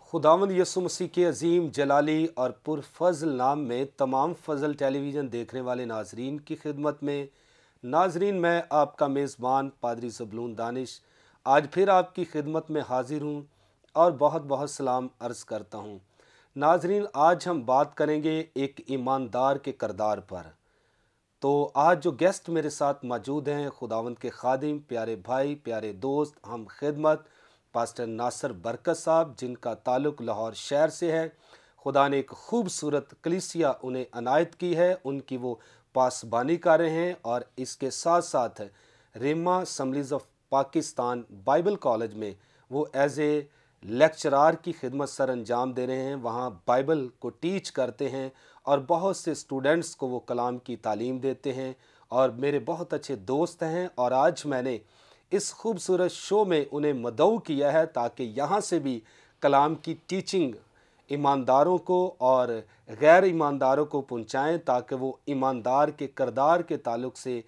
खुदावंद यसु मसीह के अजीम जलाली और पुरफज़ल नाम में तमाम फजल टेलीविज़न देखने वाले नाजरीन की खिदमत में नाजरीन, मैं आपका मेज़बान पादरी ज़बलून दानिश आज फिर आपकी खिदमत में हाजिर हूँ और बहुत बहुत सलाम अर्ज़ करता हूँ। नाजरीन, आज हम बात करेंगे एक ईमानदार के किरदार पर। तो आज जो गेस्ट मेरे साथ मौजूद हैं, खुदावंद के खादिम, प्यारे भाई, प्यारे दोस्त, हम खिदमत पास्टर नासर बरकत साहब, जिनका ताल्लुक़ लाहौर शहर से है। खुदा ने एक खूबसूरत कलीसिया उन्हें अनायत की है, उनकी वो पासबानी कर रहे हैं और इसके साथ साथ रेमा assemblies of Pakistan bible college में वो एज ए लेक्चरार की खिदमत सर अंजाम दे रहे हैं। वहाँ बाइबल को टीच करते हैं और बहुत से स्टूडेंट्स को वो कलाम की तालीम देते हैं और मेरे बहुत अच्छे दोस्त हैं। और आज मैंने इस खूबसूरत शो में उन्हें मदऊ किया है ताकि यहाँ से भी कलाम की टीचिंग ईमानदारों को और गैर ईमानदारों को पहुँचाएँ, ताकि वो ईमानदार के किरदार के ताल्लुक़ से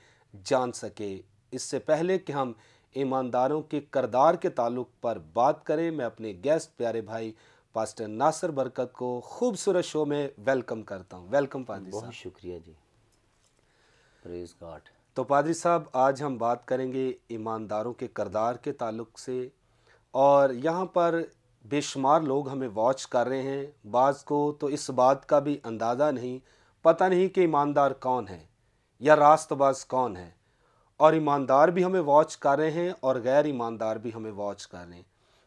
जान सके। इससे पहले कि हम ईमानदारों के किरदार के ताल्लुक़ पर बात करें, मैं अपने गेस्ट प्यारे भाई पास्टर नासर बरकत को खूबसूरत शो में वेलकम करता हूँ। वेलकम पादरी साहब। बहुत शुक्रिया जी, प्रेज गॉड। तो पादरी साहब, आज हम बात करेंगे ईमानदारों के किरदार के ताल्लुक़ से। और यहाँ पर बेशुमार लोग हमें वॉच कर रहे हैं। बाज़ को तो इस बात का भी अंदाज़ा नहीं, पता नहीं कि ईमानदार कौन है या रास्तबाज कौन है। और ईमानदार भी हमें वॉच कर रहे हैं और गैर ईमानदार भी हमें वॉच कर रहे हैं।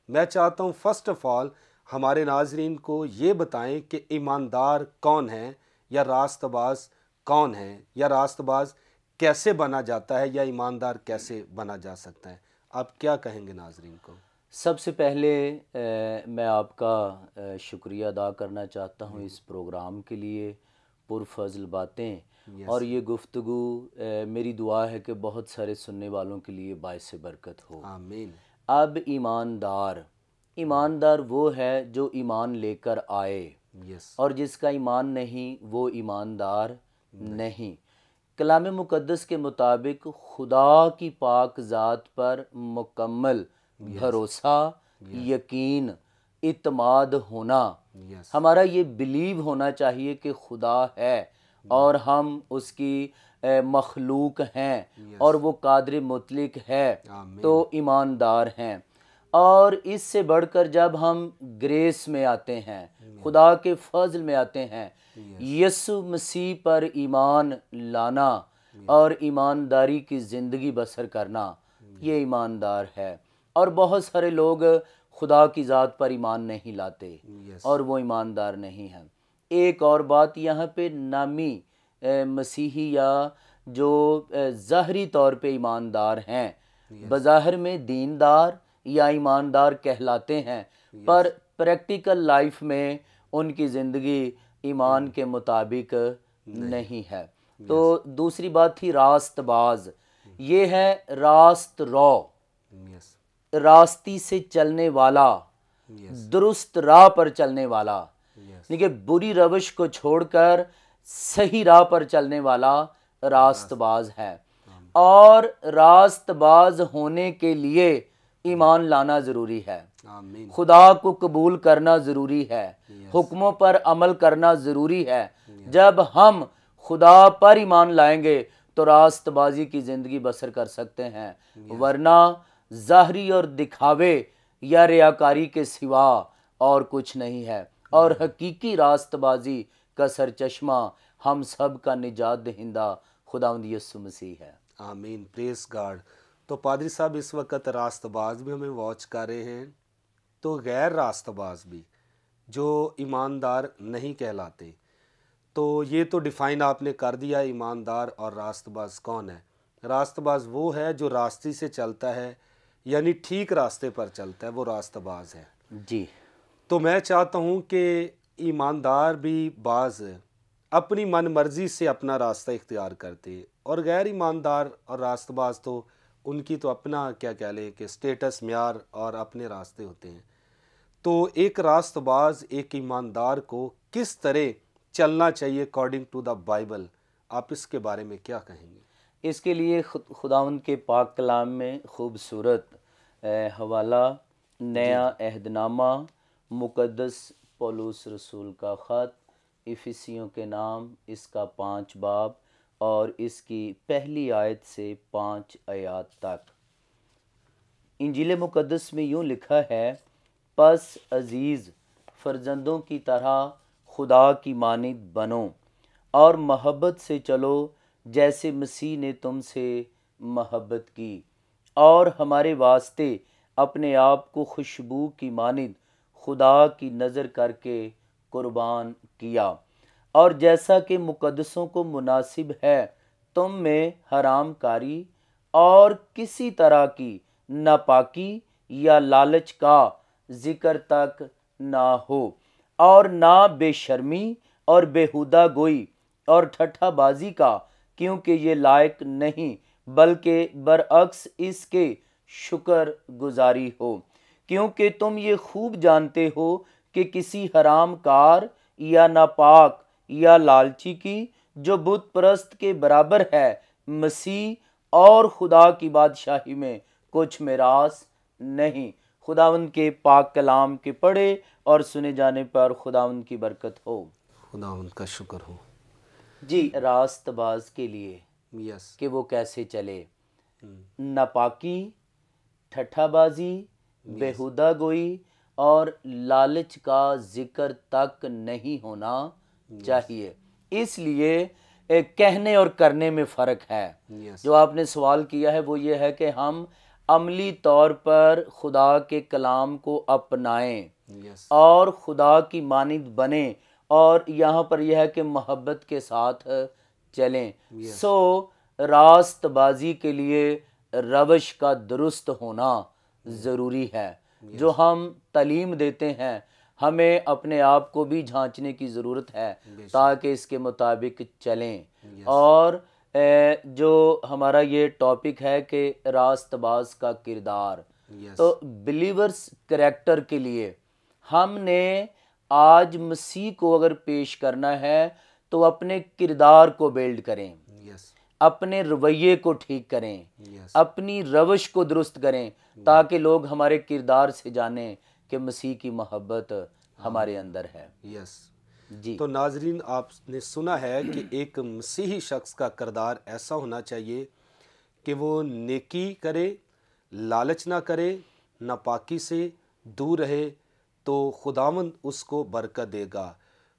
मैं चाहता हूँ फ़र्स्ट ऑफ़ ऑल हमारे नाजरीन को ये बताएं कि ईमानदार कौन है या रास्तबाज कौन है, या रास्तबाज कैसे बना जाता है, या ईमानदार कैसे बना जा सकता है। आप क्या कहेंगे नाजरीन को? सबसे पहले मैं आपका शुक्रिया अदा करना चाहता हूँ इस प्रोग्राम के लिए, पुरफज़ल बातें। और ये गुफ्तगू मेरी दुआ है कि बहुत सारे सुनने वालों के लिए बाइस बरकत हो। आमीन। अब ईमानदार वो है जो ईमान लेकर आए, और जिसका ईमान नहीं वो ईमानदार नहीं। कलाम मुक़द्दस के मुताबिक खुदा की पाक ज़ात पर मुकम्मल भरोसा, यकीन, इत्माद होना, हमारा ये बिलीव होना चाहिए कि खुदा है और हम उसकी मखलूक हैं और वो कादिर मुतलक है, तो ईमानदार हैं। और इससे बढ़कर जब हम ग्रेस में आते हैं, खुदा के फजल में आते हैं, यसु मसीह पर ईमान लाना और ईमानदारी की ज़िंदगी बसर करना, ये ईमानदार है। और बहुत सारे लोग खुदा की ज़ात पर ईमान नहीं लाते और वो ईमानदार नहीं हैं। एक और बात यहाँ पे, नामी मसीही या जो ज़ाहरी तौर पे ईमानदार हैं, बज़ाहिर में दीनदार या ईमानदार कहलाते हैं, पर प्रैक्टिकल लाइफ में उनकी ज़िंदगी ईमान के मुताबिक नहीं है। तो दूसरी बात थी रास्तबाज। ये है रास्त रो, रास्ती से चलने वाला, दुरुस्त राह पर चलने वाला, देखिए बुरी रविश को छोड़कर सही राह पर चलने वाला रास्तबाज है। और रास्तबाज होने के लिए ईमान लाना ज़रूरी है, खुदा को कबूल करना ज़रूरी है, हुक्मों पर अमल करना ज़रूरी है। जब हम खुदा पर ईमान लाएंगे तो रास्तबाजी की ज़िंदगी बसर कर सकते हैं, वरना ज़ाहरी और दिखावे या रियाकारी के सिवा और कुछ नहीं है। और हकीकी रास्तबाजी का सरचश्मा हम सब का निजात दहिंदा खुदावंद यसु मसीह है। आमीन, प्रेज गॉड। तो पादरी साहब, इस वक्त रास्तबाज भी हमें वॉच कर रहे हैं, तो गैर रास्तबाज भी जो ईमानदार नहीं कहलाते। तो ये तो डिफ़ाइन आपने कर दिया ईमानदार और रास्तबाज कौन है। रास्तबाज वो है जो रास्ते से चलता है, यानी ठीक रास्ते पर चलता है, वो रास्तबाज है जी। तो मैं चाहता हूँ कि ईमानदार भी बाज़ अपनी मन मर्ज़ी से अपना रास्ता इख्तियार करते, और गैर ईमानदार और रास्तबाज तो उनकी तो अपना क्या कह लें कि स्टेटस, म्यार और अपने रास्ते होते हैं। तो एक रास्तबाज एक ईमानदार को किस तरह चलना चाहिए अकॉर्डिंग टू द बाइबल, आप इसके बारे में क्या कहेंगे? इसके लिए खुदावंद के पाक कलाम में खूबसूरत हवाला नया अहदनामा मुकद्दस पौलुस रसूल का ख़त इफिसियों के नाम, इसका 5 बाब और इसकी पहली आयत से 5 आयत तक। इंजील मुकद्दस में यूँ लिखा है, पस अजीज़ फर्जंदों की तरह खुदा की मानिद बनो और मोहब्बत से चलो जैसे मसीह ने तुमसे मोहब्बत की और हमारे वास्ते अपने आप को खुशबू की मानिद खुदा की नज़र करके कुर्बान किया। और जैसा कि मुकद्दसों को मुनासिब है तुम में हरामकारी और किसी तरह की नापाकी या लालच का जिक्र तक ना हो, और ना बेशर्मी और बेहुदा गोई और ठट्ठाबाजी का, क्योंकि ये लायक नहीं, बल्कि बरअक्स इसके शुक्र गुजारी हो। क्योंकि तुम ये खूब जानते हो कि किसी हरामकार या नापाक या लालची की जो बुत परस्त के बराबर है मसीह और खुदा की बादशाही में कुछ मिरास नहीं। खुदावंद के पाक कलाम के पढ़े और सुने जाने पर खुदावंद की बरकत हो। खुदावंद का शुक्र हो जी। रास्तबाज के लिए यस कि वो कैसे चले, नापाकी, ठट्ठाबाजी, बेहुदा गोई और लालच का जिक्र तक नहीं होना चाहिए। इसलिए कहने और करने में फ़र्क है। जो आपने सवाल किया है वो ये है कि हम अमली तौर पर खुदा के कलाम को अपनाएं और खुदा की मानिद बने, और यहाँ पर यह है कि मोहब्बत के साथ चलें। सो रास्तबाजी के लिए रवश का दुरुस्त होना ज़रूरी है। जो हम तालीम देते हैं हमें अपने आप को भी झांचने की ज़रूरत है ताकि इसके मुताबिक चलें। और जो हमारा ये टॉपिक है कि रास्तबाज का किरदार, तो बिलीवर्स करैक्टर के लिए हमने आज मसीह को अगर पेश करना है तो अपने किरदार को बिल्ड करें, अपने रवैये को ठीक करें, अपनी रवश को दुरुस्त करें, ताकि लोग हमारे किरदार से जानें कि मसीह की मोहब्बत हमारे अंदर है। जी। तो नाजरीन, आपने सुना है कि एक मसीही शख्स का किरदार ऐसा होना चाहिए कि वो नेकी करे, लालच ना करे, नापाकी से दूर रहे, तो खुदावंद उसको बरकत देगा।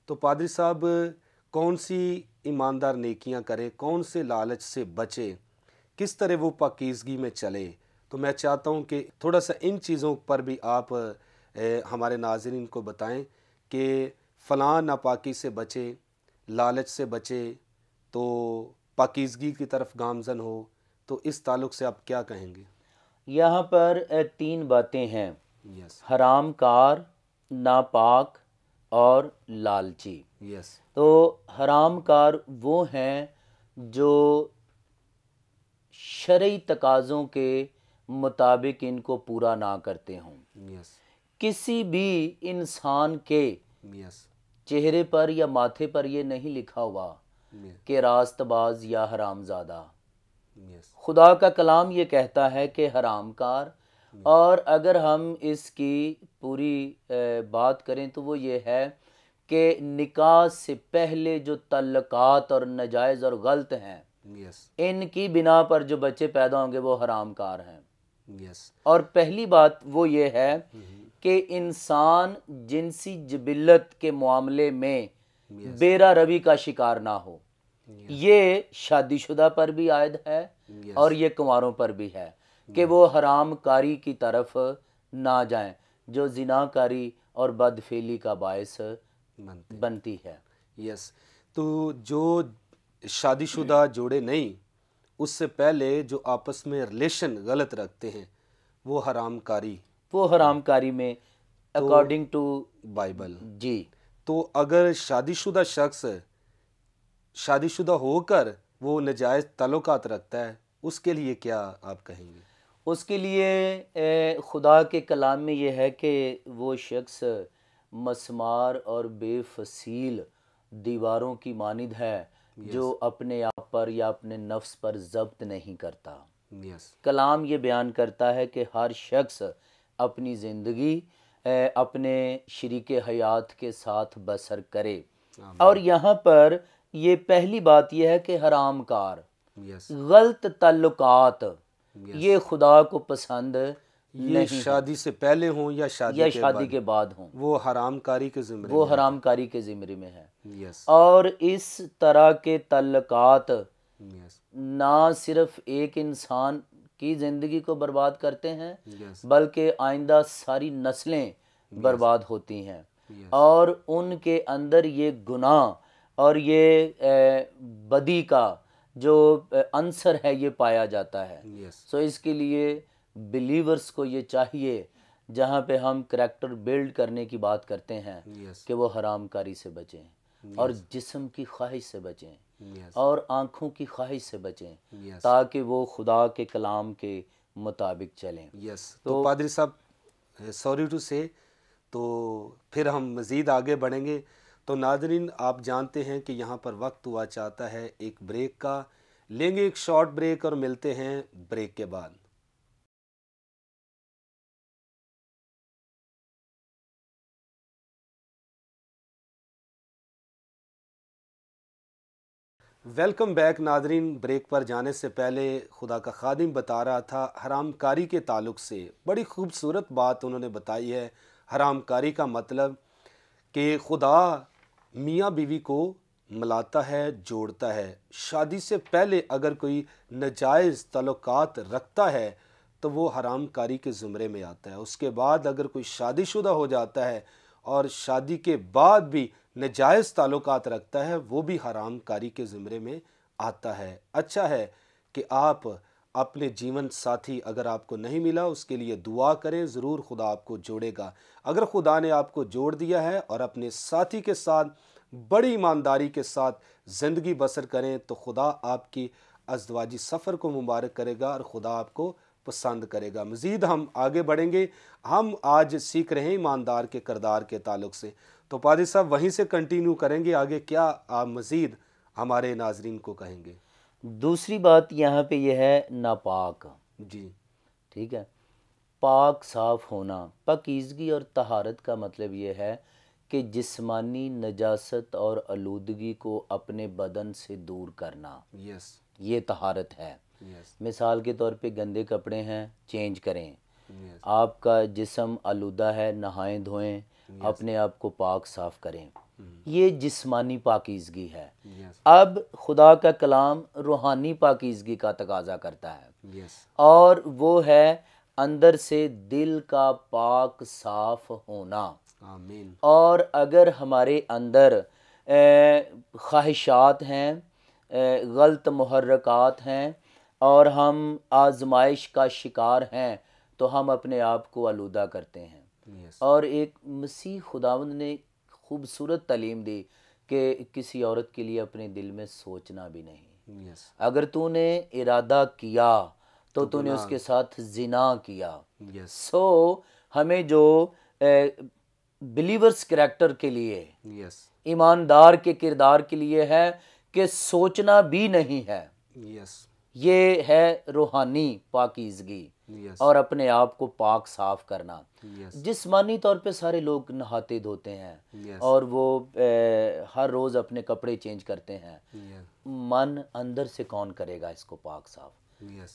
तो पादरी साहब, कौन सी ईमानदार नेकियां करे, कौन से लालच से बचे, किस तरह वो पाकीज़गी में चले? तो मैं चाहता हूं कि थोड़ा सा इन चीज़ों पर भी आप हमारे नाज़रीन को बताएं कि फ़लाँ नापाकी से बचे, लालच से बचे तो पाकीज़गी की तरफ गामज़न हो। तो इस ताल्लुक़ से आप क्या कहेंगे? यहाँ पर 3 बातें हैं, हरामकार, नापाक और लालची। तो हरामकार वो हैं जो शरई तकाज़ों के मुताबिक इनको पूरा ना करते हों। किसी भी इंसान के चेहरे पर या माथे पर ये नहीं लिखा हुआ कि रास्तबाज या हरामज़ादा। खुदा का कलाम ये कहता है कि हरामकार, और अगर हम इसकी पूरी बात करें तो वो ये है कि निकाह से पहले जो तल्लकात और नाजायज़ और गलत हैं, इनकी बिना पर जो बच्चे पैदा होंगे वो हरामकार हैं। और पहली बात वो ये है कि इंसान जिनसी जबिलत के मामले में बेरा रवी का शिकार ना हो। ये शादीशुदा पर भी आयद है और ये कुंवारों पर भी है कि वो हरामकारी की तरफ ना जाएं, जो जिनाकारी और बदफेली का बायस बनती है। तो जो शादीशुदा जोड़े नहीं, उससे पहले जो आपस में रिलेशन गलत रखते हैं वो हरामकारी में अकॉर्डिंग टू बाइबल। जी। तो अगर शादीशुदा शख्स शादीशुदा होकर वो नाजायज़ ताल्लुकात रखता है, उसके लिए क्या आप कहेंगे? उसके लिए खुदा के कलाम में ये है कि वो शख्स मसमार और बेफसील दीवारों की मानिद है जो अपने आप पर या अपने नफ्स पर ज़ब्त नहीं करता। कलाम ये बयान करता है कि हर शख्स अपनी ज़िंदगी अपने शरीक हयात के साथ बसर करे। और यहाँ पर ये पहली बात यह है कि हराम कार, गलत ताल्लुकात, ये खुदा को पसंद ये शादी से पहले हों या शादी के बाद हों, वो हरामकारी के ज़िम्मे, वो हरामकारी के ज़िम्मे में है। यस। और इस तरह के ताल्लुकात ना सिर्फ एक इंसान की ज़िंदगी को बर्बाद करते हैं, बल्कि आइंदा सारी नस्लें बर्बाद होती हैं। और उनके अंदर ये गुनाह और ये बदी का जो अंसर है ये पाया जाता है। सो इसके लिए बिलीवर्स को ये चाहिए, जहाँ पे हम करैक्टर बिल्ड करने की बात करते हैं, कि वो हरामकारी से बचें और जिस्म की ख्वाहिश से बचें और आँखों की ख्वाहिश से बचें, ताकि वो खुदा के कलाम के मुताबिक चलें। तो पादरी साहब, सॉरी टू से, तो फिर हम मज़ीद आगे बढ़ेंगे। तो नाज़रीन, आप जानते हैं कि यहाँ पर वक्त हुआ चाहता है एक ब्रेक का। लेंगे एक शॉर्ट ब्रेक और मिलते हैं ब्रेक के बाद। वेलकम बैक नाज़रीन। ब्रेक पर जाने से पहले खुदा का खादिम बता रहा था हरामकारी के ताल्लुक़ से, बड़ी खूबसूरत बात उन्होंने बताई है। हरामकारी का मतलब कि खुदा मियाँ बीवी को मिलाता है, जोड़ता है। शादी से पहले अगर कोई नाजायज़ ताल्लुकात रखता है तो वो हरामकारी के ज़ुमरे में आता है। उसके बाद अगर कोई शादीशुदा हो जाता है और शादी के बाद भी नाजायज़ ताल्लुकात रखता है, वो भी हरामकारी के ज़ुमरे में आता है। अच्छा है कि आप अपने जीवन साथी अगर आपको नहीं मिला, उसके लिए दुआ करें, ज़रूर खुदा आपको जोड़ेगा। अगर खुदा ने आपको जोड़ दिया है और अपने साथी के साथ बड़ी ईमानदारी के साथ ज़िंदगी बसर करें, तो खुदा आपकी अज़दवाजी सफ़र को मुबारक करेगा और खुदा आपको पसंद करेगा। मज़ीद हम आगे बढ़ेंगे। हम आज सीख रहे हैं ईमानदार के किरदार के ताल्लुक़ से। तो पादरी साहब वहीं से कंटिन्यू करेंगे आगे, क्या आप मज़ीद हमारे नाजरीन को कहेंगे? दूसरी बात यहाँ पे यह है नापाक। जी ठीक है, पाक साफ़ होना, पाकीज़गी और तहारत का मतलब ये है कि जिस्मानी नजासत और आलूदगी को अपने बदन से दूर करना। ये तहारत है। मिसाल के तौर पे गंदे कपड़े हैं, चेंज करें। आपका जिस्म आलूदा है, नहाएं धोएं, अपने आप को पाक साफ़ करें। ये जिस्मानी पाकीज़गी है। अब खुदा का कलाम रूहानी पाकीज़गी का तकाजा करता है, और वो है अंदर से दिल का पाक साफ़ होना। आमीन। और अगर हमारे अंदर ख्वाहिशात हैं, गलत मुहर्रकात हैं और हम आजमाइश का शिकार हैं, तो हम अपने आप को आलूदा करते हैं। और एक मसीह खुदावंद ने खूबसूरत तालीम दी कि किसी औरत के लिए अपने दिल में सोचना भी नहीं। अगर तूने इरादा किया तो तूने उसके साथ जिना किया। सो हमें जो बिलीवर्स करैक्टर के लिए, ईमानदार के किरदार के लिए है कि सोचना भी नहीं है। ये है रूहानी पाकीज़गी और अपने आप को पाक साफ करना। जिस्मानी तौर पे सारे लोग नहाते धोते हैं और वो हर रोज़ अपने कपड़े चेंज करते हैं। मन अंदर से कौन करेगा इसको पाक साफ?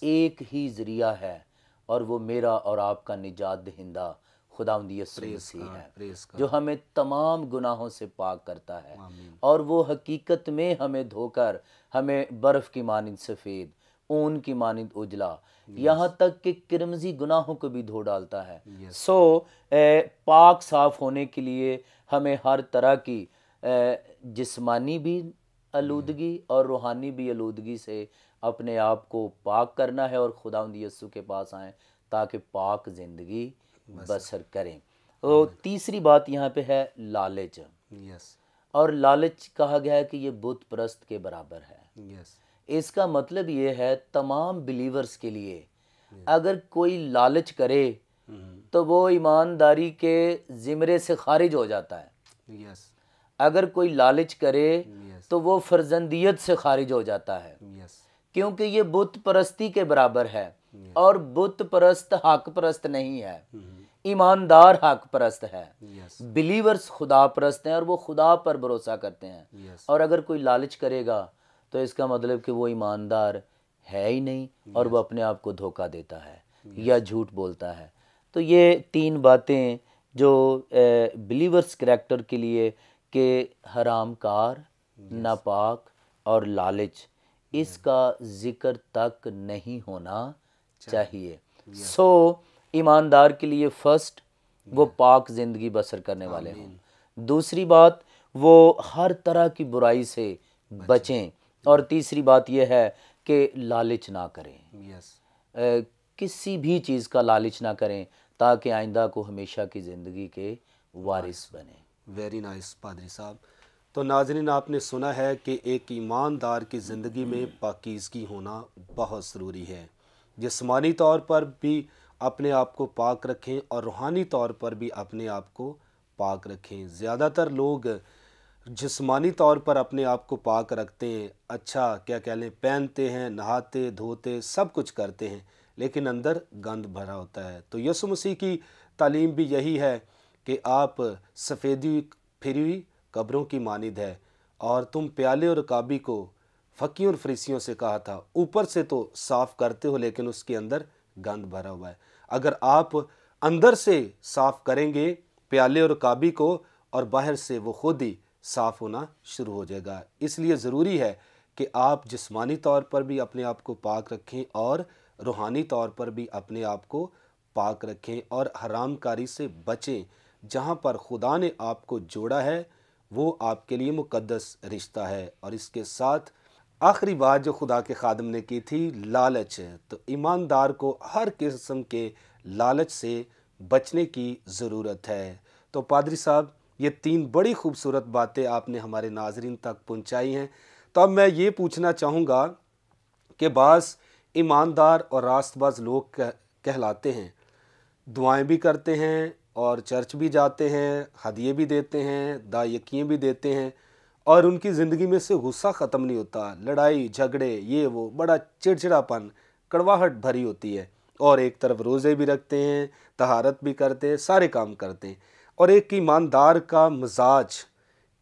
एक ही ज़रिया है, और वो मेरा और आपका निजात दहिंदा खुदावंद यीशु मसीह है, जो हमें तमाम गुनाहों से पाक करता है। और वो हकीकत में हमें धोकर हमें बर्फ़ की मानिंद सफ़ेद, ऊन की मानिंद उजला, यहाँ तक कि किरमजी गुनाहों को भी धो डालता है। सो पाक साफ होने के लिए हमें हर तरह की जिस्मानी भी आलूदगी और रूहानी भी आलूदगी से अपने आप को पाक करना है और खुदावंद यीशु के पास आएँ ताकि पाक ज़िंदगी बसर करें। तो तीसरी बात यहाँ पे है लालच। और लालच कहा गया है कि ये बुत परस्त के बराबर है। इसका मतलब ये है तमाम बिलीवर्स के लिए, अगर कोई लालच करे तो वो ईमानदारी के ज़िमरे से खारिज हो जाता है। अगर कोई लालच करे तो वो फर्जंदियत से खारिज हो जाता है, क्योंकि ये बुत परस्ती के बराबर है। और बुत परस्त हक परस्त नहीं है। ईमानदार हक परस्त है, यस, बिलीवर्स खुदा परस्त हैं और वो खुदा पर भरोसा करते हैं। यस, और अगर कोई लालच करेगा तो इसका मतलब कि वो ईमानदार है ही नहीं और वो अपने आप को धोखा देता है या झूठ बोलता है। तो ये 3 बातें जो बिलीवर्स करैक्टर के लिए कि हरामकार, नापाक और लालच, इसका जिक्र तक नहीं होना चाहिए। सो ईमानदार के लिए फर्स्ट वो पाक ज़िंदगी बसर करने वाले हों। दूसरी बात वो हर तरह की बुराई से बचें। और तीसरी बात यह है कि लालच ना करें, यस, किसी भी चीज़ का लालच ना करें ताकि आइंदा को हमेशा की ज़िंदगी के वारिस बने। वेरी नाइस पादरी साहब। तो नाजरीन, आपने सुना है कि एक ईमानदार की ज़िंदगी में पाकीज़गी होना बहुत ज़रूरी है। जिस्मानी तौर पर भी अपने आप को पाक रखें और रूहानी तौर पर भी अपने आप को पाक रखें। ज़्यादातर लोग जिस्मानी तौर पर अपने आप को पाक रखते हैं, अच्छा क्या कह लें, पहनते हैं, नहाते धोते सब कुछ करते हैं, लेकिन अंदर गंद भरा होता है। तो यीशु मसीह की तालीम भी यही है कि आप सफ़ेदी फिरी हुई कब्रों की मानिद है और तुम प्याले और रकाबी को फ़कीयों और फरीसियों से कहा था, ऊपर से तो साफ़ करते हो लेकिन उसके अंदर गंद भरा हुआ है। अगर आप अंदर से साफ़ करेंगे प्याले और रकाबी को और बाहर से वो खुद ही साफ़ होना शुरू हो जाएगा। इसलिए ज़रूरी है कि आप जिस्मानी तौर पर भी अपने आप को पाक रखें और रूहानी तौर पर भी अपने आप को पाक रखें और हरामकारी से बचें। जहाँ पर खुदा ने आपको जोड़ा है वो आपके लिए मुकद्दस रिश्ता है। और इसके साथ आखिरी बात जो खुदा के खादम ने की थी, लालच। तो ईमानदार को हर किस्म के लालच से बचने की ज़रूरत है। तो पादरी साहब, ये 3 बड़ी खूबसूरत बातें आपने हमारे नाजरीन तक पहुंचाई हैं। तो अब मैं ये पूछना चाहूँगा कि बाज़ ईमानदार और रास्तबाज लोग कहलाते हैं, दुआएं भी करते हैं और चर्च भी जाते हैं, हदिये भी देते हैं, दायकियाँ भी देते हैं, और उनकी ज़िंदगी में से गुस्सा ख़त्म नहीं होता, लड़ाई झगड़े ये वो, बड़ा चिड़चिड़ापन, कड़वाहट भरी होती है। और एक तरफ रोज़े भी रखते हैं, तहारत भी करते हैं, सारे काम करते हैं। और एक ईमानदार का मिजाज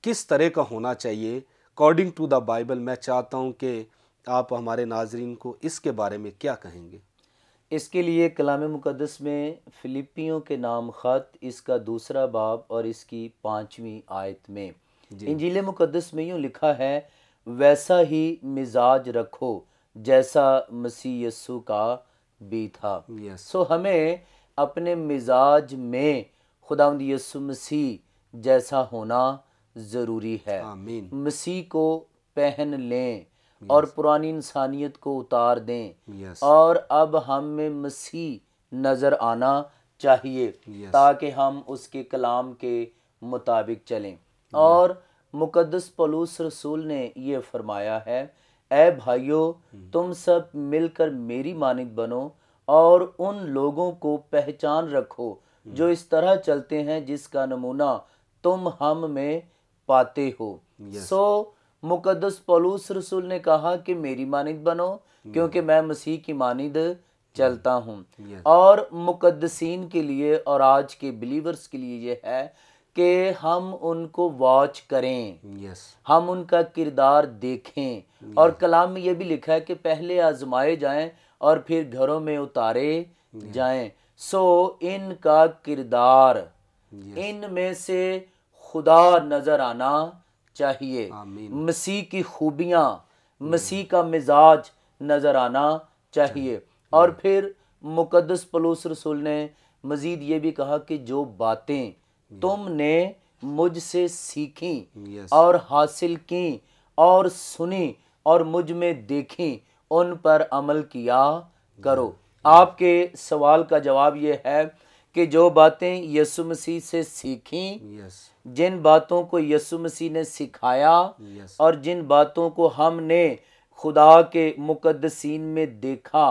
किस तरह का होना चाहिए अकॉर्डिंग टू द बाइबल, मैं चाहता हूँ कि आप हमारे नाजरीन को इसके बारे में क्या कहेंगे। इसके लिए कलाम मुक़द्दस में फिलिपियों के नाम ख़त इसका 2 बाब और इसकी 5वीं आयत में इंजील मुक़द्दस में यूँ लिखा है, वैसा ही मिजाज रखो जैसा मसीह यस्सु का भी था। सो हमें अपने मिजाज में खुदावंद यस्सु मसीह जैसा होना ज़रूरी है। आमीन। मसीह को पहन लें और पुरानी इंसानियत को उतार दें यस। और अब हम में मसीह नज़र आना चाहिए ताकि हम उसके कलाम के मुताबिक चलें। और मुकद्दस पौलुस रसूल ने ये फरमाया है, ऐ भाइयों, तुम सब मिलकर मेरी मानिद बनो और उन लोगों को पहचान रखो जो इस तरह चलते हैं जिसका नमूना तुम हम में पाते हो। सो मुकद्दस पौलुस रसूल ने कहा कि मेरी मानिद बनो क्योंकि मैं मसीह की मानिद चलता हूँ। और मुकद्दसीन के लिए और आज के बिलीवर्स के लिए ये है कि हम उनको वॉच करें, हम उनका किरदार देखें। और कलाम में ये भी लिखा है कि पहले आजमाए जाएं और फिर घरों में उतारे जाएं। सो इनका किरदार, इनमें से खुदा नजर आना चाहिए, मसीह की खूबियाँ, मसीह का मिजाज नजर आना चाहिए। और फिर मुकद्दस पौलुस रसूल ने मजीद ये भी कहा कि जो बातें तुमने मुझसे सीखी और हासिल की और सुनी और मुझ में देखी, उन पर अमल किया करो। आपके सवाल का जवाब ये है कि जो बातें यीशु मसीह से सीखी, जिन बातों को यीशु मसीह ने सिखाया और जिन बातों को हमने खुदा के मुकद्दसीन में देखा,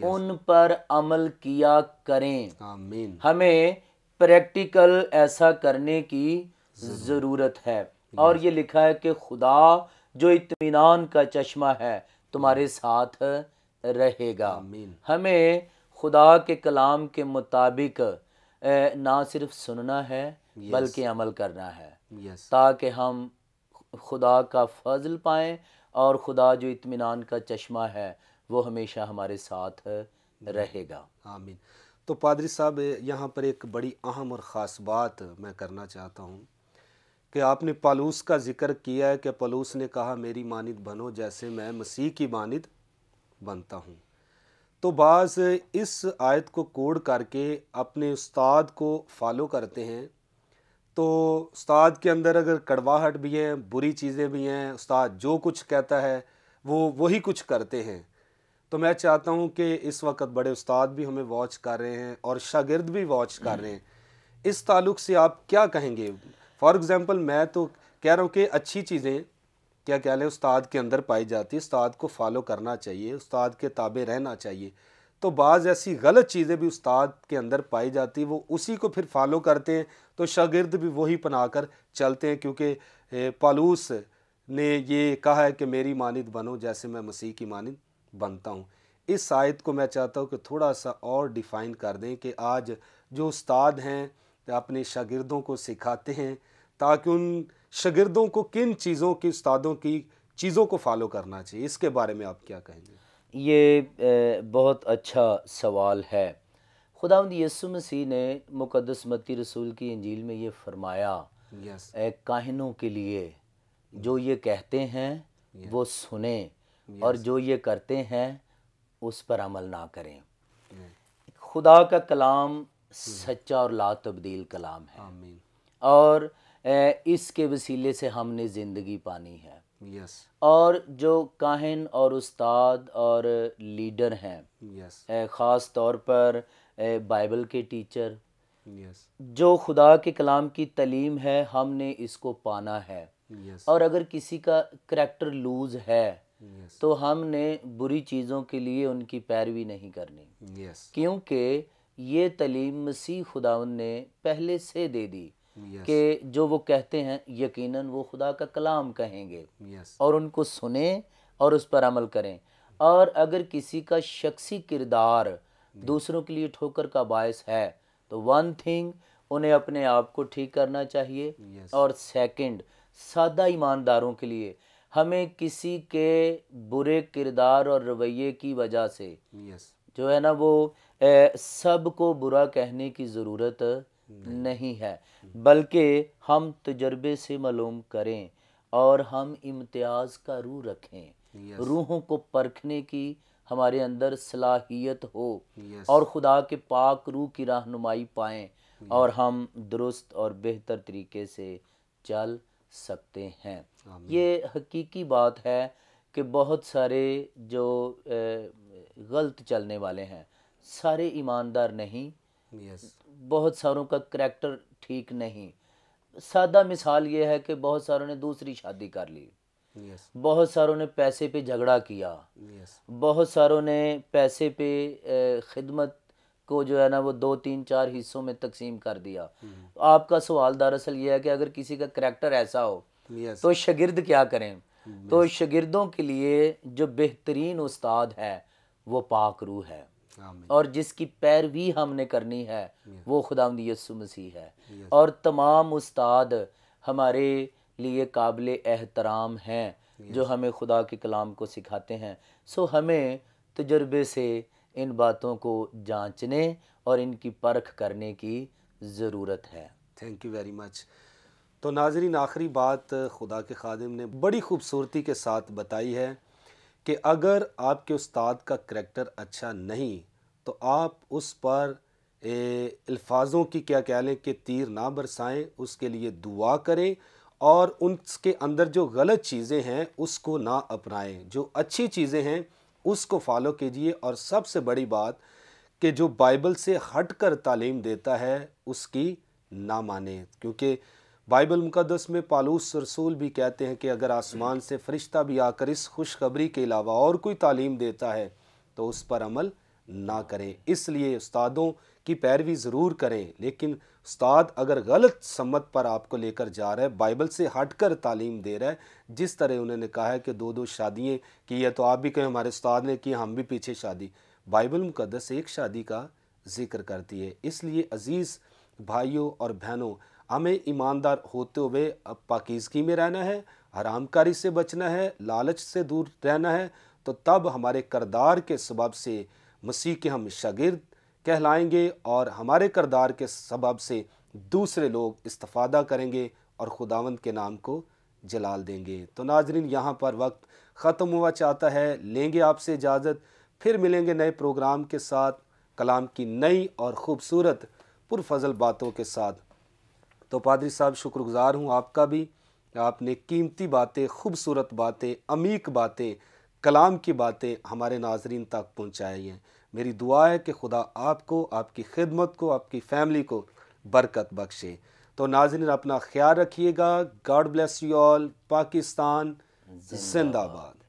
उन पर अमल किया करें। आमीन। हमें प्रैक्टिकल ऐसा करने की ज़रूरत है। और ये लिखा है कि खुदा जो इत्मीनान का चश्मा है तुम्हारे साथ रहेगा। हमें खुदा के कलाम के मुताबिक ना सिर्फ सुनना है बल्कि अमल करना है, यस ताकि हम खुदा का फजल पाएँ और खुदा जो इत्मीनान का चश्मा है वो हमेशा हमारे साथ रहेगा। आमीन। तो पादरी साहब, यहाँ पर एक बड़ी अहम और ख़ास बात मैं करना चाहता हूँ कि आपने पौलुस का जिक्र किया है कि पौलुस ने कहा मेरी मानित बनो जैसे मैं मसीह की मानित बनता हूँ। तो बाज़ इस आयत को कोड करके अपने उस्ताद को फॉलो करते हैं। तो उस्ताद के अंदर अगर कड़वाहट भी है, बुरी चीज़ें भी हैं, उस्ताद जो कुछ कहता है वो वही कुछ करते हैं। तो मैं चाहता हूँ कि इस वक्त बड़े उस्ताद भी हमें वॉच कर रहे हैं और शागिर्द भी वॉच कर रहे हैं, इस ताल्लुक़ से आप क्या कहेंगे? फॉर एग्ज़ाम्पल मैं तो कह रहा हूँ कि अच्छी चीज़ें क्या कह लें उस्ताद के अंदर पाई जाती है, उस्ताद को फॉलो करना चाहिए, उस्ताद के ताबे रहना चाहिए। तो बाज़ ऐसी गलत चीज़ें भी उस्ताद के अंदर पाई जाती है, वो उसी को फिर फॉलो करते हैं, तो शागिर्द भी वही अपना कर चलते हैं, क्योंकि पौलुस ने ये कहा है कि मेरी मानित बनो जैसे मैं मसीह की मानित बनता हूँ। इस आयत को मैं चाहता हूँ कि थोड़ा सा और डिफ़ाइन कर दें कि आज जो उस्ताद हैं अपने शागिर्दों को सिखाते हैं, ताकि उन शागिर्दों को किन चीज़ों की, उस्तादों की चीज़ों को फॉलो करना चाहिए, इसके बारे में आप क्या कहेंगे? ये बहुत अच्छा सवाल है। खुदावंद यीशु मसीह ने मुक़द्दस मत्ती रसूल की इंजील में ये फरमाया, यस काहिनों के लिए जो ये कहते हैं वो सुने और यस जो ये करते हैं उस पर अमल ना करें। खुदा का कलाम सच्चा और ला तब्दील कलाम है आमीन। और इसके वसीले से हमने ज़िंदगी पानी है। यस और जो काहिन और उस्ताद और लीडर हैं, यस ख़ास तौर पर बाइबल के टीचर, यस जो खुदा के कलाम की तालीम है हमने इसको पाना है। यस और अगर किसी का करैक्टर लूज़ है यस तो हमने बुरी चीज़ों के लिए उनकी पैरवी नहीं करनी, यस क्योंकि ये तालीम मसीह खुदावंद ने पहले से दे दी यस कि जो वो कहते हैं यकीनन वो खुदा का कलाम कहेंगे यस और उनको सुने और उस पर अमल करें। और अगर किसी का शख्सी किरदार दूसरों के लिए ठोकर का बायस है तो वन थिंग उन्हें अपने आप को ठीक करना चाहिए। यस और सेकंड, सादा ईमानदारों के लिए हमें किसी के बुरे किरदार और रवैये की वजह से यस जो है ना वो सबको बुरा कहने की ज़रूरत नहीं है, बल्कि हम तजर्बे से मालूम करें और हम इम्तियाज़ का रूह रखें, यस रूहों को परखने की हमारे अंदर सलाहियत हो यस और खुदा के पाक रूह की रहनुमाई पाएँ और हम दुरुस्त और बेहतर तरीके से चल सकते हैं। आमीन। ये हकीकी बात है कि बहुत सारे जो गलत चलने वाले हैं सारे ईमानदार नहीं, यस बहुत सारों का करैक्टर ठीक नहीं। सादा मिसाल ये है कि बहुत सारों ने दूसरी शादी कर ली, यस बहुत सारों ने पैसे पे झगड़ा किया, यस बहुत सारों ने पैसे पे खिदमत को जो है ना वो 2 3 4 हिस्सों में तकसीम कर दिया। आपका सवाल दरअसल ये है कि अगर किसी का करैक्टर ऐसा हो यस तो शागिर्द क्या करें? तो शागिर्दों के लिए जो बेहतरीन उस्ताद है वो पाक रूह है आमीन। और जिसकी पैरवी हमने करनी है वो खुदावंद यीशु मसीह है। Yes. और तमाम उस्ताद हमारे लिए काबिल एहतराम हैं जो हमें खुदा के कलाम को सिखाते हैं। सो हमें तजर्बे से इन बातों को जांचने और इनकी परख करने की ज़रूरत है। Thank you very much. तो नाज़रीन, आखिरी बात खुदा के खादिम ने बड़ी खूबसूरती के साथ बताई है कि अगर आपके उस्ताद का करैक्टर अच्छा नहीं तो आप उस पर अल्फाजों की क्या कह लें कि तीर ना बरसाएं, उसके लिए दुआ करें और उसके अंदर जो गलत चीज़ें हैं उसको ना अपनाएं, जो अच्छी चीज़ें हैं उसको फॉलो कीजिए। और सबसे बड़ी बात कि जो बाइबल से हटकर तालीम देता है उसकी ना माने, क्योंकि बाइबल मुक़द्दस में पौलुस रसूल भी कहते हैं कि अगर आसमान से फरिश्ता भी आकर इस खुशखबरी के अलावा और कोई तालीम देता है तो उस पर अमल ना करें। इसलिए उस्तादों की पैरवी ज़रूर करें, लेकिन उस्ताद अगर गलत सम्मत पर आपको लेकर जा रहा है, बाइबल से हटकर तालीम दे रहा है, जिस तरह उन्होंने कहा है कि 2 शादियाँ की है तो आप भी कहें हमारे उस्ताद ने की, हम भी पीछे शादी, बाइबल मुक़द्दस एक शादी का जिक्र करती है। इसलिए अज़ीज़ भाइयों और बहनों, हमें ईमानदार होते हुए अब पाकीज़गी में रहना है, हरामकारी से बचना है, लालच से दूर रहना है। तो तब हमारे किरदार के सबब से मसीह के हम शागिर्द कहलाएंगे और हमारे किरदार के सबब से दूसरे लोग इस्तिफ़ादा करेंगे और खुदावंद के नाम को जलाल देंगे। तो नाजरीन, यहाँ पर वक्त ख़त्म हुआ चाहता है, लेंगे आपसे इजाज़त, फिर मिलेंगे नए प्रोग्राम के साथ, कलाम की नई और ख़ूबसूरत पुरफज़ल बातों के साथ। तो पादरी साहब, शुक्रगुज़ार हूँ आपका भी, आपने कीमती बातें, खूबसूरत बातें, अमीक बातें, कलाम की बातें हमारे नाजरीन तक पहुँचाई हैं। मेरी दुआ है कि खुदा आपको, आपकी खिदमत को, आपकी फ़ैमिली को बरकत बख्शे। तो नाज़रीन, अपना ख्याल रखिएगा। God bless you all. Pakistan जिंदाबाद।